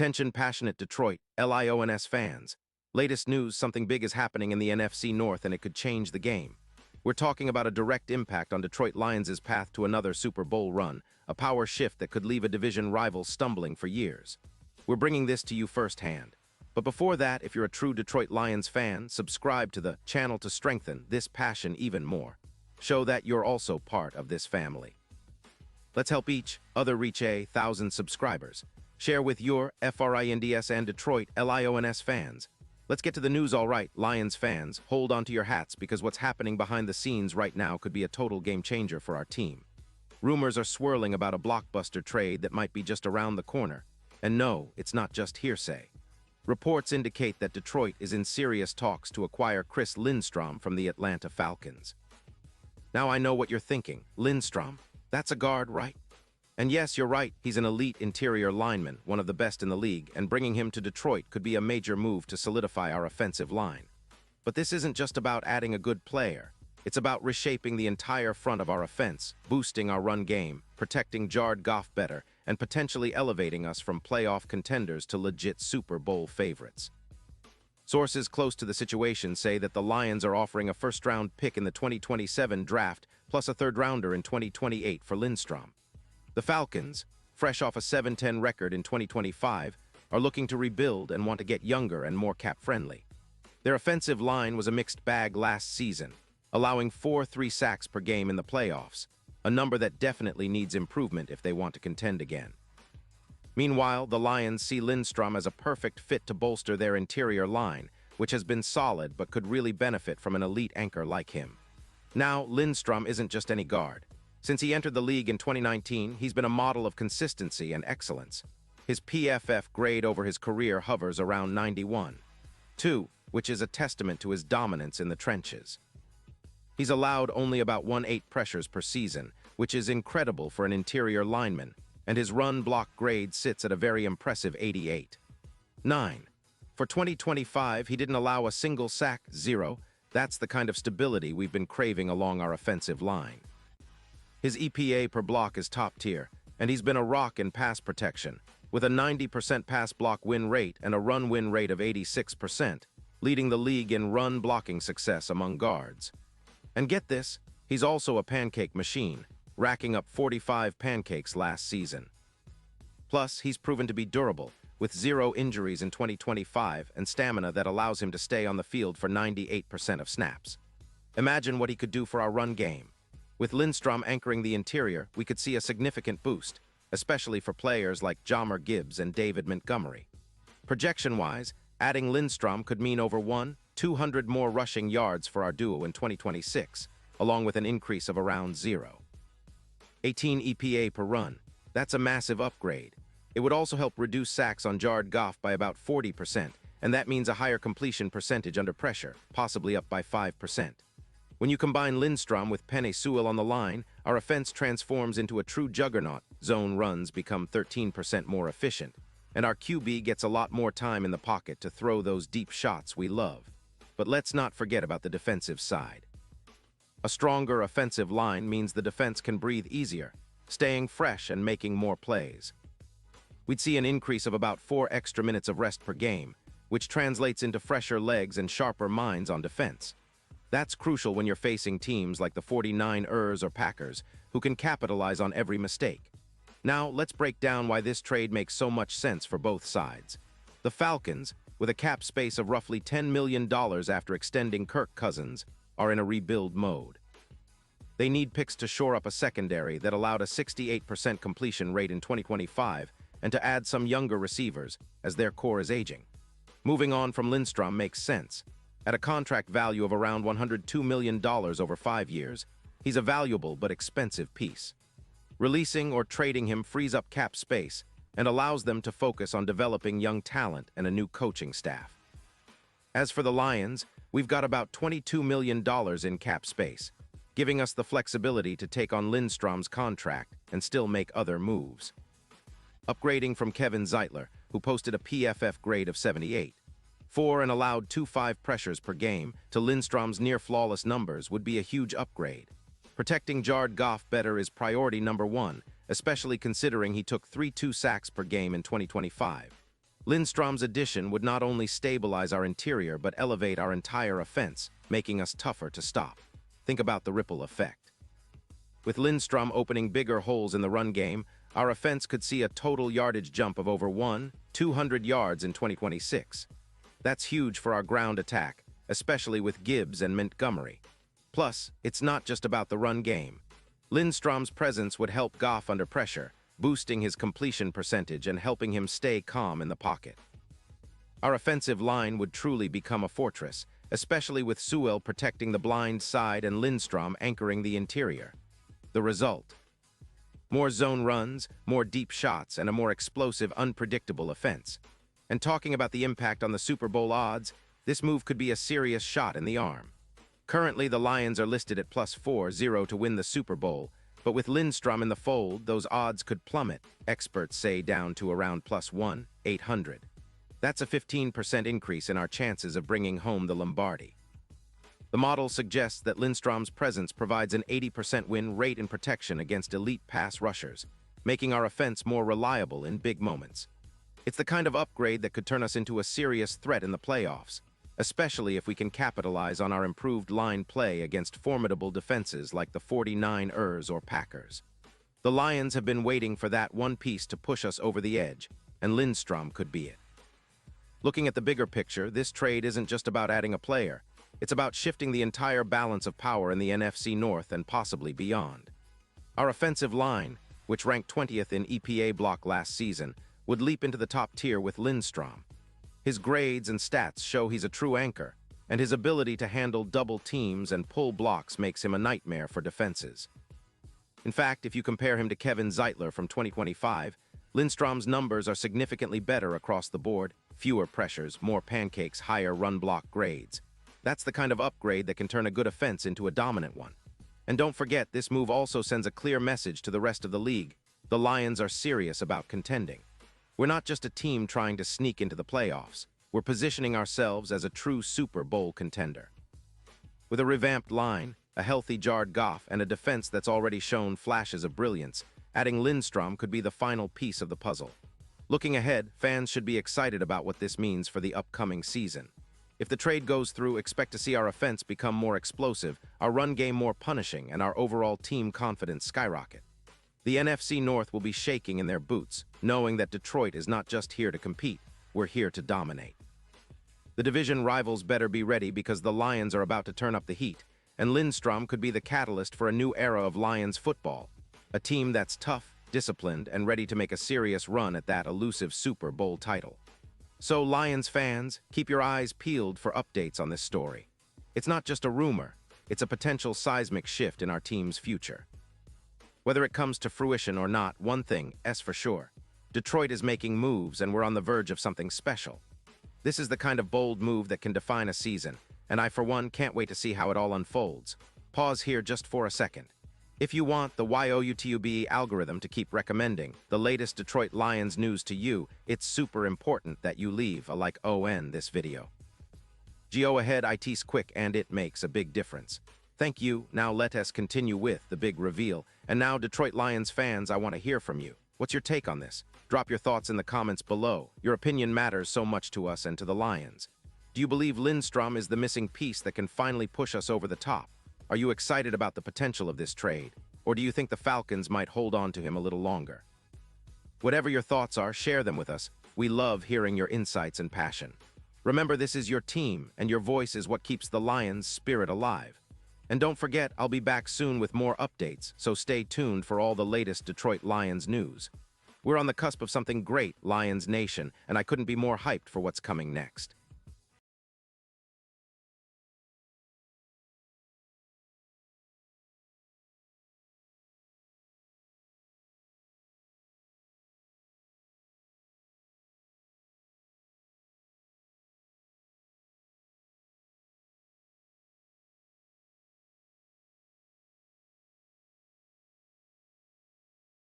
Attention passionate Detroit, Lions fans. Latest news, something big is happening in the NFC North and it could change the game. We're talking about a direct impact on Detroit Lions' path to another Super Bowl run, a power shift that could leave a division rival stumbling for years. We're bringing this to you firsthand. But before that, if you're a true Detroit Lions fan, subscribe to the channel to strengthen this passion even more. Show that you're also part of this family. Let's help each other reach 1,000 subscribers. Share with your FRINDS and Detroit Lions fans. Let's get to the news. All right, Lions fans, hold on to your hats because what's happening behind the scenes right now could be a total game changer for our team. Rumors are swirling about a blockbuster trade that might be just around the corner. And no, it's not just hearsay. Reports indicate that Detroit is in serious talks to acquire Chris Lindstrom from the Atlanta Falcons. Now I know what you're thinking. Lindstrom, that's a guard, right? And yes, you're right, he's an elite interior lineman, one of the best in the league, and bringing him to Detroit could be a major move to solidify our offensive line. But this isn't just about adding a good player. It's about reshaping the entire front of our offense, boosting our run game, protecting Jared Goff better, and potentially elevating us from playoff contenders to legit Super Bowl favorites. Sources close to the situation say that the Lions are offering a first-round pick in the 2027 draft, plus a third-rounder in 2028 for Lindstrom. The Falcons, fresh off a 7-10 record in 2025, are looking to rebuild and want to get younger and more cap-friendly. Their offensive line was a mixed bag last season, allowing 4-3 sacks per game in the playoffs, a number that definitely needs improvement if they want to contend again. Meanwhile, the Lions see Lindstrom as a perfect fit to bolster their interior line, which has been solid but could really benefit from an elite anchor like him. Now, Lindstrom isn't just any guard. Since he entered the league in 2019, he's been a model of consistency and excellence. His PFF grade over his career hovers around 91.2, which is a testament to his dominance in the trenches. He's allowed only about 1.8 pressures per season, which is incredible for an interior lineman, and his run block grade sits at a very impressive 88.9. For 2025, he didn't allow a single sack, 0. That's the kind of stability we've been craving along our offensive line. His EPA per block is top tier, and he's been a rock in pass protection, with a 90% pass block win rate and a run win rate of 86%, leading the league in run blocking success among guards. And get this, he's also a pancake machine, racking up 45 pancakes last season. Plus, he's proven to be durable, with 0 injuries in 2025 and stamina that allows him to stay on the field for 98% of snaps. Imagine what he could do for our run game. With Lindstrom anchoring the interior, we could see a significant boost, especially for players like Jahmyr Gibbs and David Montgomery. Projection-wise, adding Lindstrom could mean over 200 more rushing yards for our duo in 2026, along with an increase of around 0.18 EPA per run. That's a massive upgrade. It would also help reduce sacks on Jared Goff by about 40%, and that means a higher completion percentage under pressure, possibly up by 5%. When you combine Lindstrom with Penei Sewell on the line, our offense transforms into a true juggernaut. Zone runs become 13% more efficient, and our QB gets a lot more time in the pocket to throw those deep shots we love. But let's not forget about the defensive side. A stronger offensive line means the defense can breathe easier, staying fresh and making more plays. We'd see an increase of about 4 extra minutes of rest per game, which translates into fresher legs and sharper minds on defense. That's crucial when you're facing teams like the 49ers or Packers, who can capitalize on every mistake. Now, let's break down why this trade makes so much sense for both sides. The Falcons, with a cap space of roughly $10 million after extending Kirk Cousins, are in a rebuild mode. They need picks to shore up a secondary that allowed a 68% completion rate in 2025 and to add some younger receivers, as their core is aging. Moving on from Lindstrom makes sense. At a contract value of around $102 million over 5 years, he's a valuable but expensive piece. Releasing or trading him frees up cap space and allows them to focus on developing young talent and a new coaching staff. As for the Lions, we've got about $22 million in cap space, giving us the flexibility to take on Lindstrom's contract and still make other moves. Upgrading from Kevin Zeitler, who posted a PFF grade of 78.4 and allowed 2.5 pressures per game, to Lindstrom's near-flawless numbers would be a huge upgrade. Protecting Jared Goff better is priority number 1, especially considering he took 3.2 sacks per game in 2025. Lindstrom's addition would not only stabilize our interior but elevate our entire offense, making us tougher to stop. Think about the ripple effect. With Lindstrom opening bigger holes in the run game, our offense could see a total yardage jump of over 200 yards in 2026. That's huge for our ground attack, especially with Gibbs and Montgomery. Plus, it's not just about the run game. Lindstrom's presence would help Goff under pressure, boosting his completion percentage and helping him stay calm in the pocket. Our offensive line would truly become a fortress, especially with Sewell protecting the blind side and Lindstrom anchoring the interior. The result: more zone runs, more deep shots, and a more explosive, unpredictable offense. And talking about the impact on the Super Bowl odds, this move could be a serious shot in the arm. Currently, the Lions are listed at +4-0 to win the Super Bowl, but with Lindstrom in the fold, those odds could plummet, experts say down to around +1,800. That's a 15% increase in our chances of bringing home the Lombardi. The model suggests that Lindstrom's presence provides an 80% win rate in protection against elite pass rushers, making our offense more reliable in big moments. It's the kind of upgrade that could turn us into a serious threat in the playoffs, especially if we can capitalize on our improved line play against formidable defenses like the 49ers or Packers. The Lions have been waiting for that one piece to push us over the edge, and Lindstrom could be it. Looking at the bigger picture, this trade isn't just about adding a player. It's about shifting the entire balance of power in the NFC North and possibly beyond. Our offensive line, which ranked 20th in EPA block last season, would leap into the top tier with Lindstrom. His grades and stats show he's a true anchor, and his ability to handle double teams and pull blocks makes him a nightmare for defenses. In fact, if you compare him to Kevin Zeitler from 2025, Lindstrom's numbers are significantly better across the board: fewer pressures, more pancakes, higher run block grades. That's the kind of upgrade that can turn a good offense into a dominant one. And don't forget, this move also sends a clear message to the rest of the league. The Lions are serious about contending. We're not just a team trying to sneak into the playoffs. We're positioning ourselves as a true Super Bowl contender. With a revamped line, a healthy Jared Goff, and a defense that's already shown flashes of brilliance, adding Lindstrom could be the final piece of the puzzle. Looking ahead, fans should be excited about what this means for the upcoming season. If the trade goes through, expect to see our offense become more explosive, our run game more punishing, and our overall team confidence skyrocket. The NFC North will be shaking in their boots, knowing that Detroit is not just here to compete, we're here to dominate. The division rivals better be ready because the Lions are about to turn up the heat, and Lindstrom could be the catalyst for a new era of Lions football, a team that's tough, disciplined, and ready to make a serious run at that elusive Super Bowl title. So, Lions fans, keep your eyes peeled for updates on this story. It's not just a rumor, it's a potential seismic shift in our team's future. Whether it comes to fruition or not, one thing is for sure: Detroit is making moves and we're on the verge of something special. This is the kind of bold move that can define a season, and I, for one, can't wait to see how it all unfolds. Pause here just for a second. If you want the YouTube algorithm to keep recommending the latest Detroit Lions news to you, it's super important that you leave a like on this video. Go ahead, it's quick and it makes a big difference. Thank you. Now let us continue with the big reveal. And now, Detroit Lions fans, I want to hear from you. What's your take on this? Drop your thoughts in the comments below. Your opinion matters so much to us and to the Lions. Do you believe Lindstrom is the missing piece that can finally push us over the top? Are you excited about the potential of this trade? Or do you think the Falcons might hold on to him a little longer? Whatever your thoughts are, share them with us. We love hearing your insights and passion. Remember, this is your team, and your voice is what keeps the Lions' spirit alive. And don't forget, I'll be back soon with more updates, so stay tuned for all the latest Detroit Lions news. We're on the cusp of something great, Lions Nation, and I couldn't be more hyped for what's coming next.